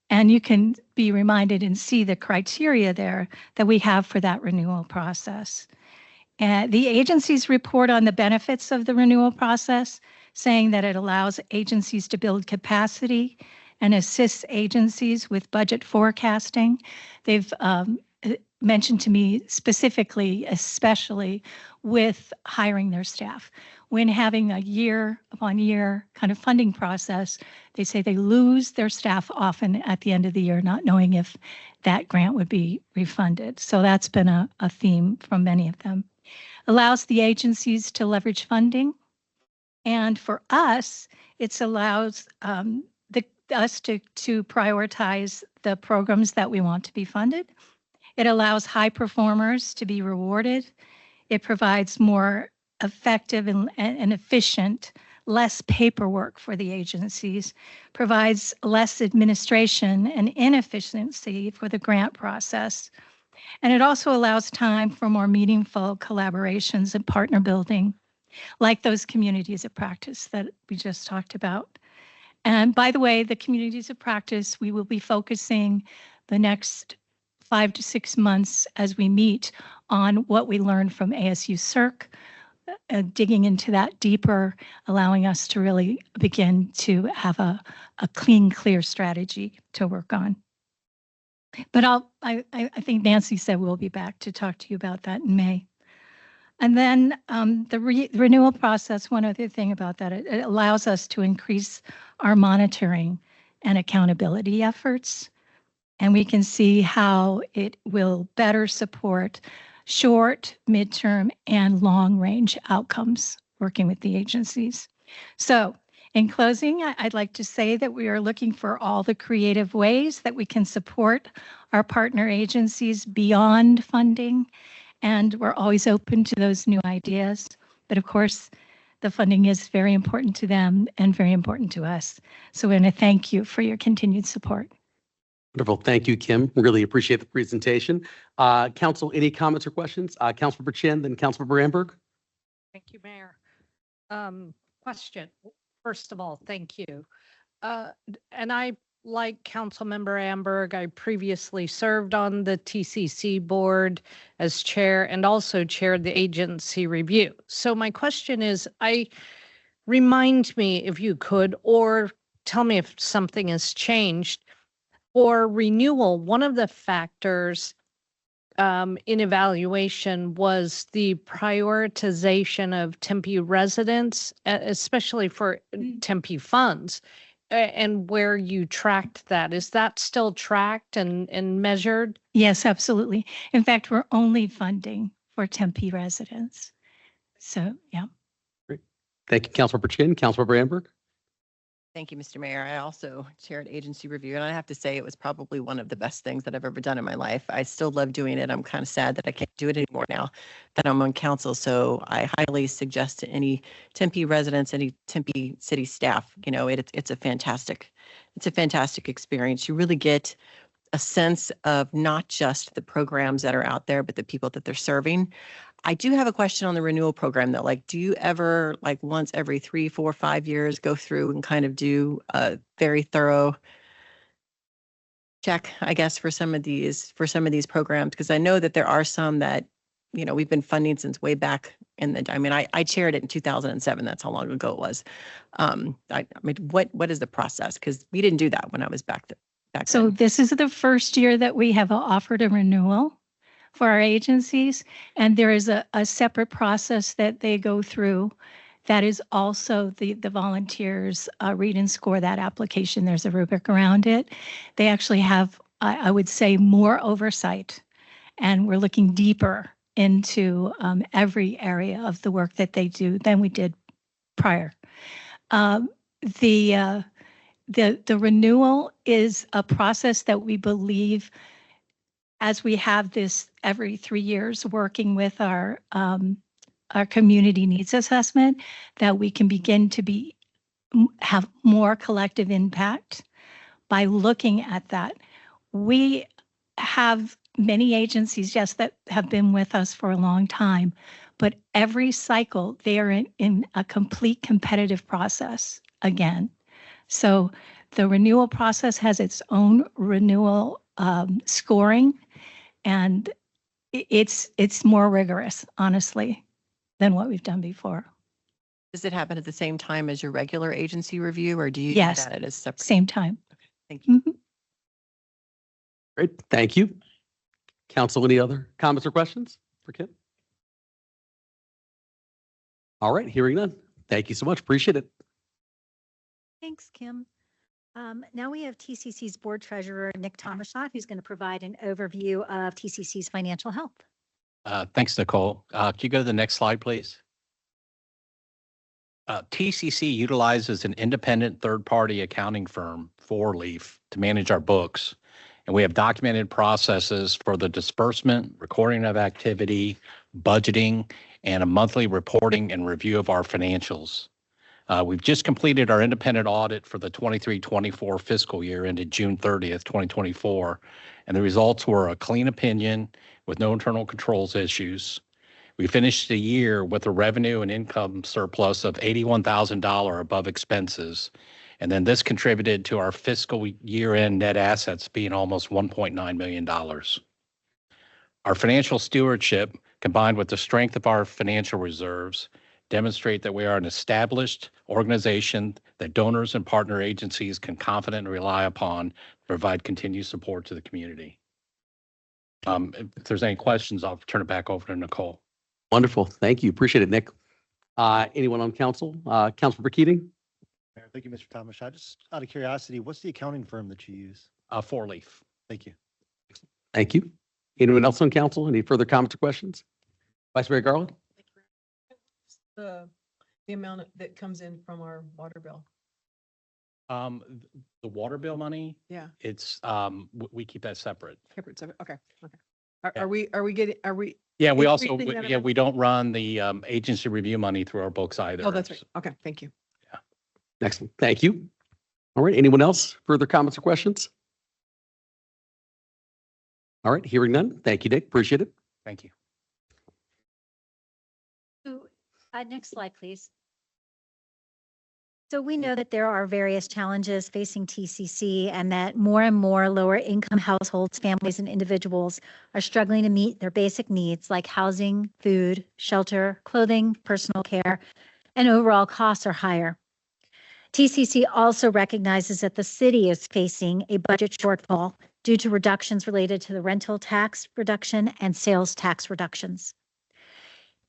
And you can be reminded and see the criteria there that we have for that renewal process. And the agencies report on the benefits of the renewal process, saying that it allows agencies to build capacity and assists agencies with budget forecasting. They've mentioned to me specifically, especially with hiring their staff. When having a year upon year kind of funding process, they say they lose their staff often at the end of the year, not knowing if that grant would be refunded. So that's been a theme from many of them. Allows the agencies to leverage funding. And for us, it allows the us to prioritize the programs that we want to be funded. It allows high performers to be rewarded. It provides more effective and efficient, less paperwork for the agencies, provides less administration and inefficiency for the grant process. And it also allows time for more meaningful collaborations and partner building, like those communities of practice that we just talked about. And by the way, the communities of practice, we will be focusing the next 5 to 6 months as we meet on what we learned from ASU CERC, digging into that deeper, allowing us to really begin to have a clean, clear strategy to work on. But I think Nancy said we'll be back to talk to you about that in May. And then the renewal process, one other thing about that, it allows us to increase our monitoring and accountability efforts. And we can see how it will better support short, midterm, and long-range outcomes working with the agencies. So in closing, I'd like to say that we are looking for all the creative ways that we can support our partner agencies beyond funding, and we're always open to those new ideas. But of course, the funding is very important to them and very important to us. So we're going to thank you for your continued support. Wonderful. Thank you, Kim. Really appreciate the presentation. Council, any comments or questions? Councilmember Chin, then Councilmember Amberg. Thank you, Mayor. Question. First of all, thank you. And I, like Councilmember Amberg, I previously served on the TCC board as chair and also chaired the agency review. So my question is, remind me if you could, or tell me if something has changed. For renewal, one of the factors in evaluation was the prioritization of Tempe residents, especially for Tempe funds, and where you tracked that. Is that still tracked and measured? Yes, absolutely. In fact, we're only funding for Tempe residents. So, yeah. Great. Thank you, Councilmember Chin. Councilmember Amberg. Thank you, Mr. Mayor. I also chaired agency review, and I have to say it was probably one of the best things that I've ever done in my life. I still love doing it. I'm kind of sad that I can't do it anymore now that I'm on council. So I highly suggest to any Tempe residents, any Tempe city staff, it's a fantastic experience. You really get a sense of not just the programs that are out there, but the people that they're serving. I do have a question on the renewal program though. Like, do you ever, like once every 3, 4, 5 years, go through and kind of do a very thorough check, I guess, for some of these programs? Because I know that there are some that, we've been funding since way back in the, I chaired it in 2007. That's how long ago it was. What is the process? Because we didn't do that when I was back then. So this is the first year that we have offered a renewal for our agencies, and there is a separate process that they go through that is also the volunteers read and score that application. There's a rubric around it. They actually have, I would say, more oversight, and we're looking deeper into every area of the work that they do than we did prior. The renewal is a process that we believe, as we have this every 3 years working with our community needs assessment, that we can begin to have more collective impact by looking at that. We have many agencies, yes, that have been with us for a long time, but every cycle they are in a complete competitive process again. So the renewal process has its own renewal scoring, and it's more rigorous, honestly, than what we've done before. Does it happen at the same time as your regular agency review, or do you Yes, do that at a separate? same time. Okay, thank you. Mhm. Great. Thank you. Council, any other comments or questions for Kim? All right, hearing none. Thank you so much. Appreciate it. Thanks, Kim. Now we have TCC's board treasurer, Nick Tomaschott, who's going to provide an overview of TCC's financial health. Thanks, Nicole. Can you go to the next slide, please? TCC utilizes an independent third-party accounting firm, Four Leaf, to manage our books. And we have documented processes for the disbursement, recording of activity, budgeting, and a monthly reporting and review of our financials. We've just completed our independent audit for the 23-24 fiscal year ended June 30th, 2024. And the results were a clean opinion with no internal controls issues. We finished the year with a revenue and income surplus of $81,000 above expenses. And then this contributed to our fiscal year-end net assets being almost $1.9 million. Our financial stewardship, combined with the strength of our financial reserves, demonstrate that we are an established organization that donors and partner agencies can confidently rely upon to provide continued support to the community. If there's any questions, I'll turn it back over to Nicole. Wonderful. Thank you. Appreciate it, Nick. Anyone on council? Councilmember Keating? Thank you, Mr. Thomas. Just out of curiosity, what's the accounting firm that you use? Four Leaf. Thank you. Thank you. Anyone else on council? Any further comments or questions? Vice Mayor Garland? The amount that comes in from our water bill. The water bill money, Yeah. it's, we keep that separate. Separate. Okay. Are we getting, Yeah, we also, increasing that yeah, amount? we don't run the agency review money through our books either. Oh, that's right. Okay, thank you. Excellent. Thank you. All right. Anyone else? Further comments or questions? All right. Hearing none. Thank you, Nick. Appreciate it. Thank you. Next slide, please. So we know that there are various challenges facing TCC and that more and more lower income households, families, and individuals are struggling to meet their basic needs like housing, food, shelter, clothing, personal care, and overall costs are higher. TCC also recognizes that the city is facing a budget shortfall due to reductions related to the rental tax reduction and sales tax reductions.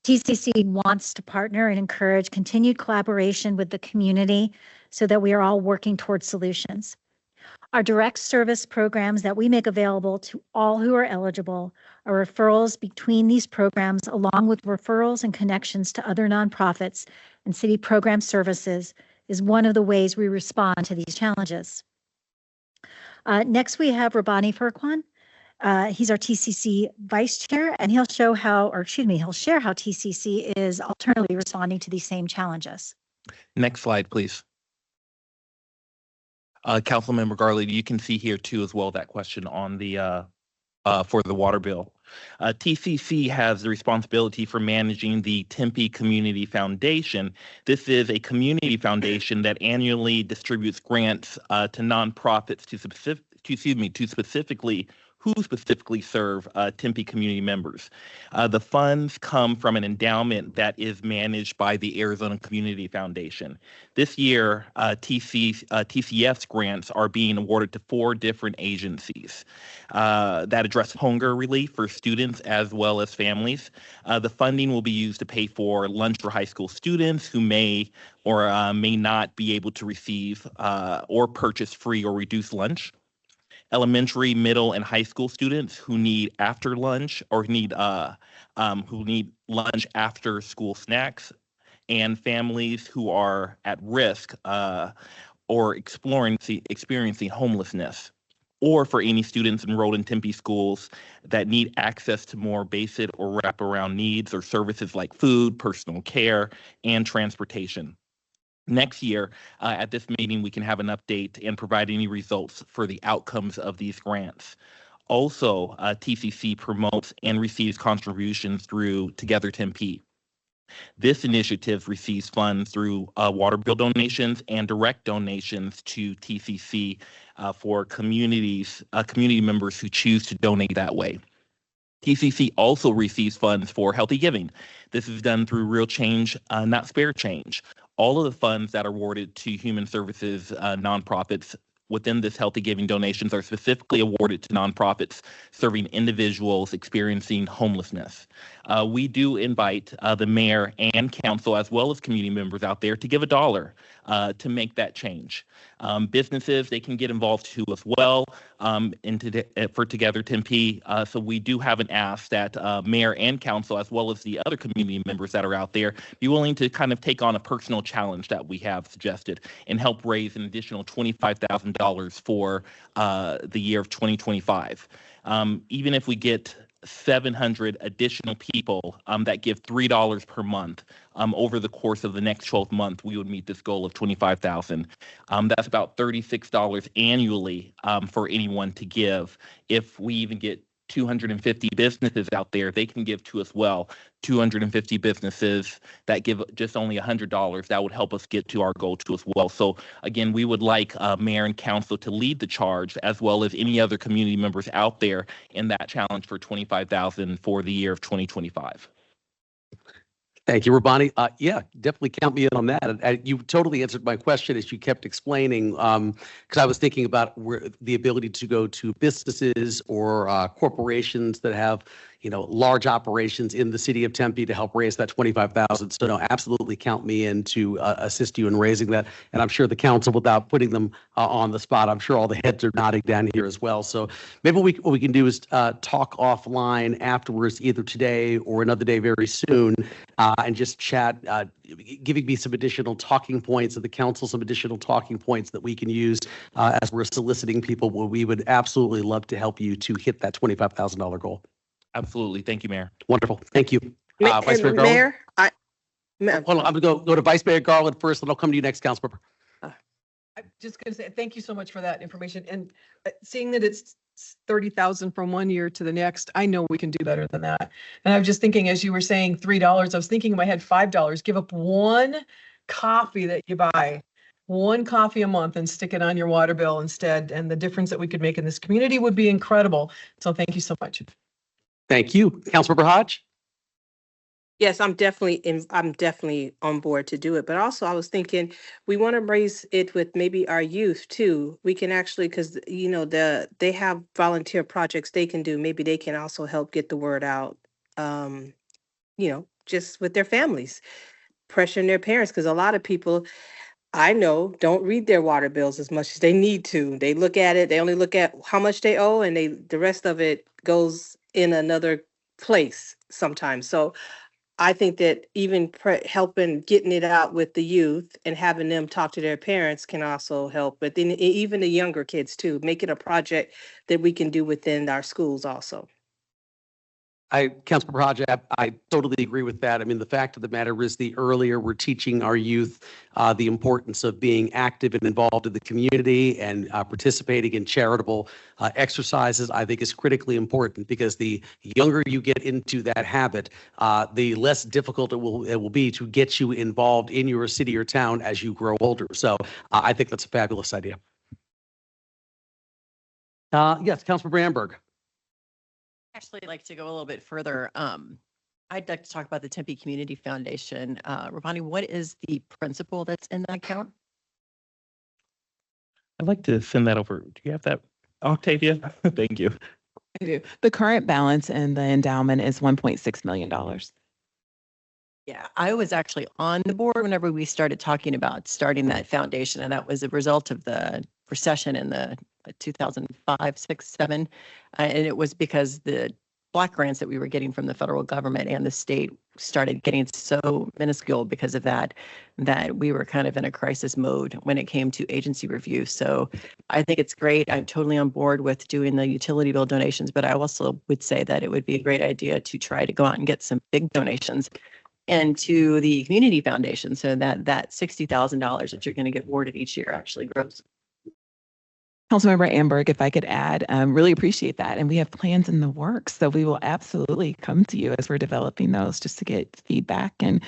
TCC wants to partner and encourage continued collaboration with the community so that we are all working towards solutions. Our direct service programs that we make available to all who are eligible are referrals between these programs, along with referrals and connections to other nonprofits and city program services, is one of the ways we respond to these challenges. Next, we have Rabani Furqan. He's our TCC vice chair, and he'll share how TCC is alternatively responding to these same challenges. Next slide, please. Councilmember Garland, you can see here too as well that question on the for the water bill. TCC has the responsibility for managing the Tempe Community Foundation. This is a community foundation that annually distributes grants to nonprofits to specifically serve Tempe community members. The funds come from an endowment that is managed by the Arizona Community Foundation. This year, TCF grants are being awarded to 4 different agencies that address hunger relief for students as well as families. The funding will be used to pay for lunch for high school students who may or may not be able to receive or purchase free or reduced lunch. Elementary, middle, and high school students who need after lunch or who need lunch after school snacks, and families who are at risk or experiencing homelessness, or for any students enrolled in Tempe schools that need access to more basic or wraparound needs or services like food, personal care, and transportation. Next year, at this meeting, we can have an update and provide any results for the outcomes of these grants. Also, TCC promotes and receives contributions through Together Tempe. This initiative receives funds through water bill donations and direct donations to TCC for community members who choose to donate that way. TCC also receives funds for healthy giving. This is done through Real Change, Not Spare Change. All of the funds that are awarded to human services nonprofits within this healthy giving donations are specifically awarded to nonprofits serving individuals experiencing homelessness. We do invite the mayor and council as well as community members out there to give $1 to make that change. Businesses, they can get involved too as well. for Together Tempe. So we do have an ask that mayor and council, as well as the other community members that are out there, be willing to kind of take on a personal challenge that we have suggested and help raise an additional $25,000 for the year of 2025. Even if we get 700 additional people that give $3 per month over the course of the next 12 months, we would meet this goal of 25,000. That's about $36 annually for anyone to give. If we even get 250 businesses out there, they can give to us well. 250 businesses that give just only $100, that would help us get to our goal too as well. So again, we would like mayor and council to lead the charge, as well as any other community members out there in that challenge for 25,000 for the year of 2025. Thank you, Rabani. Yeah, definitely count me in on that. You totally answered my question as you kept explaining, because I was thinking about the ability to go to businesses or corporations that have, large operations in the city of Tempe to help raise that 25,000. So no, absolutely count me in to assist you in raising that. And I'm sure the council, without putting them on the spot, I'm sure all the heads are nodding down here as well. So maybe what we can do is talk offline afterwards, either today or another day very soon, and just chat, giving me some additional talking points, and the council some additional talking points that we can use as we're soliciting people. Well, we would absolutely love to help you to hit that $25,000 goal. Absolutely. Thank you, Mayor. Wonderful. Thank you. Vice Mayor Garland? Mayor, Hold on, I'm going to go to Vice Mayor Garland first, and I'll come to you next, Councilmember. I'm just going to say thank you so much for that information. And seeing that it's 30,000 from one year to the next, I know we can do better than that. And I was just thinking, as you were saying $3, I was thinking in my head $5. Give up one coffee that you buy, one coffee a month, and stick it on your water bill instead. And the difference that we could make in this community would be incredible. So thank you so much. Thank you. Councilmember Hodge? Yes, I'm definitely on board to do it. But also I was thinking we want to raise it with maybe our youth too. We can actually, because they have volunteer projects they can do. Maybe they can also help get the word out, just with their families, pressuring their parents, because a lot of people I know don't read their water bills as much as they need to. They look at it, they only look at how much they owe, and the rest of it goes in another place sometimes. So I think that even helping getting it out with the youth and having them talk to their parents can also help. But then even the younger kids too, make it a project that we can do within our schools also. Councilmember Hodge, I totally agree with that. I mean, the fact of the matter is, the earlier we're teaching our youth the importance of being active and involved in the community and participating in charitable exercises, I think is critically important, because the younger you get into that habit, the less difficult it will be to get you involved in your city or town as you grow older. So I think that's a fabulous idea. Yes, Councilmember Bramberg. Actually like to go a little bit further. I'd like to talk about the Tempe Community Foundation. Ravani, what is the principal that's in that account? I'd like to send that over. Do you have that, Octavia? Thank you. I do. The current balance in the endowment is $1.6 million. Yeah, I was actually on the board whenever we started talking about starting that foundation, and that was a result of the recession in the 2005, 6, 7. And it was because the block grants that we were getting from the federal government and the state started getting so minuscule because of that we were kind of in a crisis mode when it came to agency review. So I think it's great. I'm totally on board with doing the utility bill donations, but I also would say that it would be a great idea to try to go out and get some big donations and to the community foundation, so that $60,000 that you're going to get awarded each year actually grows. Councilmember Amberg, if I could add, really appreciate that. And we have plans in the works. So we will absolutely come to you as we're developing those, just to get feedback and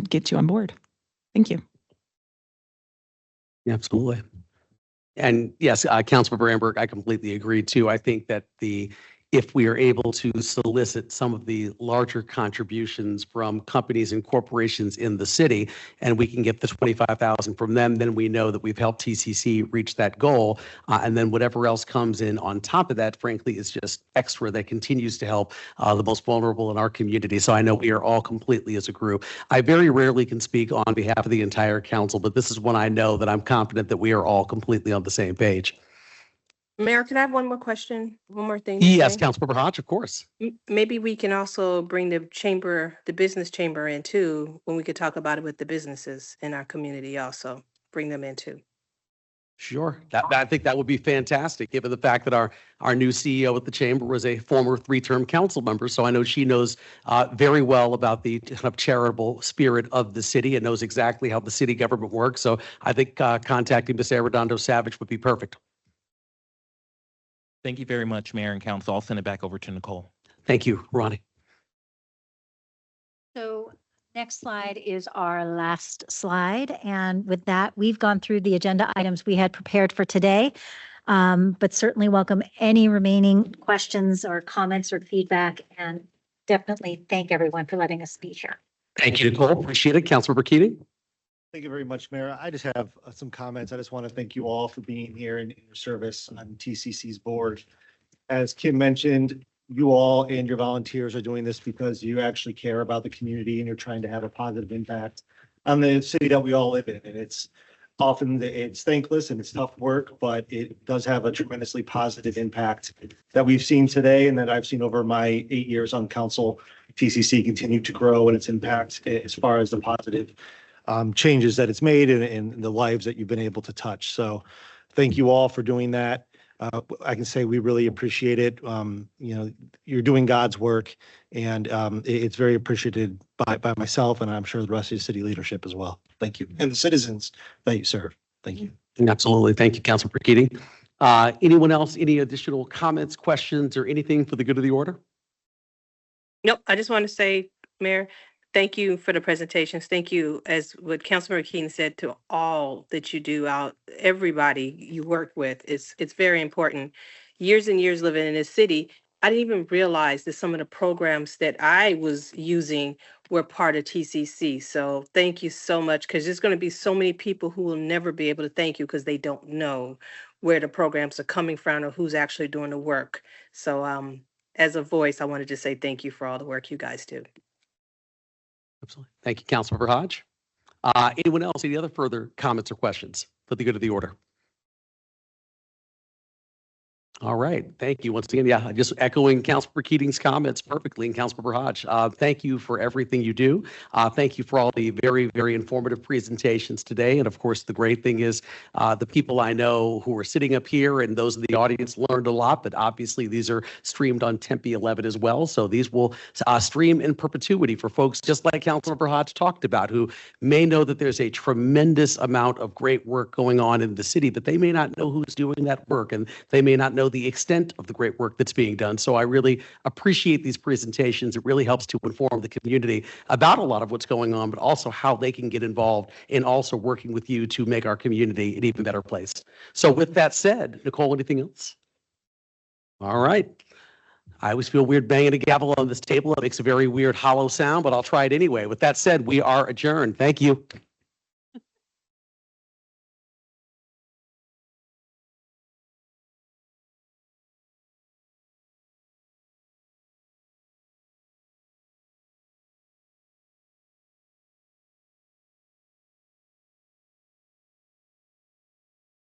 get you on board. Thank you. Absolutely. And yes, Councilmember Amberg, I completely agree too. I think that if we are able to solicit some of the larger contributions from companies and corporations in the city, and we can get the 25,000 from them, then we know that we've helped TCC reach that goal. And then whatever else comes in on top of that, frankly, is just extra that continues to help the most vulnerable in our community. So I know we are all completely, as a group. I very rarely can speak on behalf of the entire council, but this is one I know that I'm confident that we are all completely on the same page. Mayor, could I have one more question? One more thing? Yes, Councilmember Hodge, of course. Maybe we can also bring the chamber, the business chamber in too, when we could talk about it with the businesses in our community also. Bring them in too. Sure. I think that would be fantastic, given the fact that our new CEO at the chamber was a former 3-term council member. So I know she knows very well about the kind of charitable spirit of the city and knows exactly how the city government works. So I think contacting Ms. Arredondo Savage would be perfect. Thank you very much, Mayor and Council. I'll send it back over to Nicole. Thank you, Ronnie. So next slide is our last slide. And with that, we've gone through the agenda items we had prepared for today. But certainly welcome any remaining questions or comments or feedback, and definitely thank everyone for letting us speak here. Thank you, Nicole. Appreciate it. Councilmember Keating. Thank you very much, Mayor. I just have some comments. I just want to thank you all for being here and your service on TCC's board. As Kim mentioned, you all and your volunteers are doing this because you actually care about the community and you're trying to have a positive impact on the city that we all live in. And it's thankless and it's tough work, but it does have a tremendously positive impact that we've seen today and that I've seen over my 8 years on council. TCC continue to grow and its impact as far as the positive changes that it's made and the lives that you've been able to touch. So thank you all for doing that. I can say we really appreciate it. You're doing God's work, and it's very appreciated by myself, and I'm sure the rest of the city leadership as well. Thank you. And the citizens that you serve. Thank you. Absolutely. Thank you, Councilmember Keating. Anyone else, any additional comments, questions, or anything for the good of the order? Nope, I just want to say, Mayor, thank you for the presentations. Thank you, as what Councilmember Keating said, to all that you do out, everybody you work with. It's very important. Years and years living in this city, I didn't even realize that some of the programs that I was using were part of TCC. So thank you so much, because there's going to be so many people who will never be able to thank you because they don't know where the programs are coming from or who's actually doing the work. So as a voice, I wanted to say thank you for all the work you guys do. Absolutely. Thank you, Councilmember Hodge. Anyone else, any other further comments or questions for the good of the order? All right. Thank you once again. Yeah, just echoing Councilmember Keating's comments perfectly, and Councilmember Hodge. Thank you for everything you do. Thank you for all the very, very informative presentations today. And of course, the great thing is the people I know who are sitting up here and those in the audience learned a lot, but obviously these are streamed on Tempe 11 as well. So these will stream in perpetuity for folks just like Councilmember Hodge talked about, who may know that there's a tremendous amount of great work going on in the city, but they may not know who's doing that work, and they may not know the extent of the great work that's being done. So I really appreciate these presentations. It really helps to inform the community about a lot of what's going on, but also how they can get involved in also working with you to make our community an even better place. So with that said, Nicole, anything else? All right. I always feel weird banging a gavel on this table. It makes a very weird hollow sound, but I'll try it anyway. With that said, we are adjourned. Thank you.